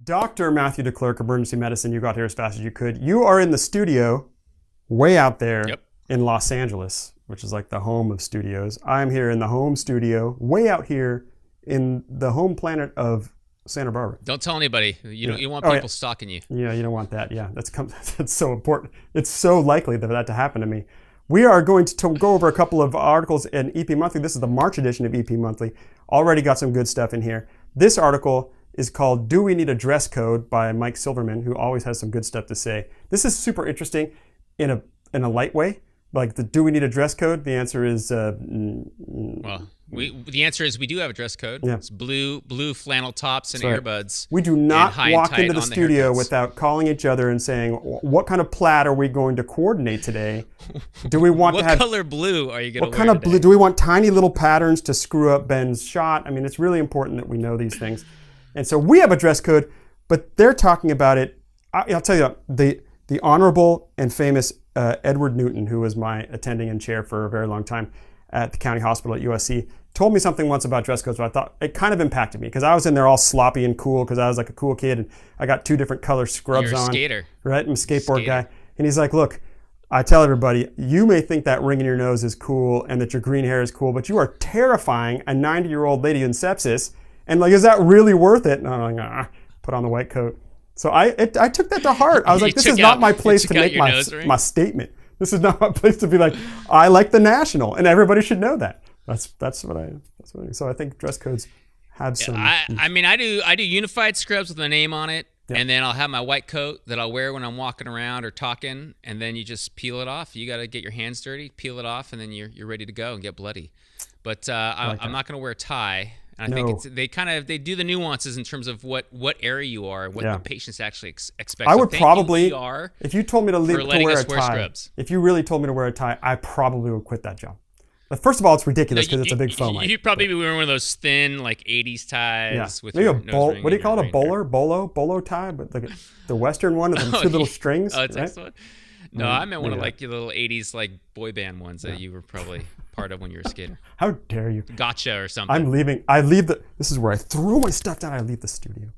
Dr. Matthew DeClercq, Emergency Medicine. You got here as fast as you could. You are in the studio way out there in Los Angeles, which is like the home of studios. I'm here in the home studio, way out here in the home planet of Santa Barbara. Don't tell anybody. You want people stalking you. Yeah, you don't want that. Yeah, that's so important. It's so likely that to happen to me. We are going to go over a couple of articles in EP Monthly. This is the March edition of EP Monthly. Already got some good stuff in here. This article is called Do We Need a Dress Code by Mike Silverman, who always has some good stuff to say. This is super interesting in a light way. Like do we need a dress code? The answer is well, the answer is we do have a dress code. Yeah. It's blue flannel tops and earbuds. We do not walk into the studio without calling each other and saying, what kind of plaid are we going to coordinate today? Do we want to have... What color blue are you going to wear What kind of blue? Do we want tiny little patterns to screw up Ben's shot? I mean, it's really important that we know these things. And so we have a dress code, but they're talking about it. I'll tell you, the honorable and famous Edward Newton, who was my attending and chair for a very long time at the county hospital at USC, told me something once about dress codes, but I thought it kind of impacted me because I was in there all sloppy and cool because I was like a cool kid and I got 2 different color scrubs on. Skater. Right? I'm a skateboard guy. And he's like, look, I tell everybody, you may think that ring in your nose is cool and that your green hair is cool, but you are terrifying a 90-year-old lady in sepsis. And like, is that really worth it? And I'm like, put on the white coat. So I took that to heart. I was like, this is not my place to make my statement. This is not my place to be like, I like the National, and everybody should know that. That's what I. So I think dress codes have some. I mean, I do unified scrubs with a name on it, and then I'll have my white coat that I'll wear when I'm walking around or talking, and then you just peel it off. You got to get your hands dirty, peel it off, and then you're ready to go and get bloody. But I'm not going to wear a tie. I think they do the nuances in terms of what area you are, what the patients actually expect. I would probably, if you told me to wear a tie, scrubs. If you really told me to wear a tie, I probably would quit that job. But first of all, it's ridiculous because it's a big foam. You'd probably be wearing one of those thin, like 80s ties with maybe what do you call it? A bolo tie, but the Western one with the 2 little strings. Oh, it's right? One? No, I meant one of like your little 80s like boy band ones that you were probably part of when you were a skater. How dare you? Gotcha or something. I'm leaving. This is where I throw my stuff down. I leave the studio.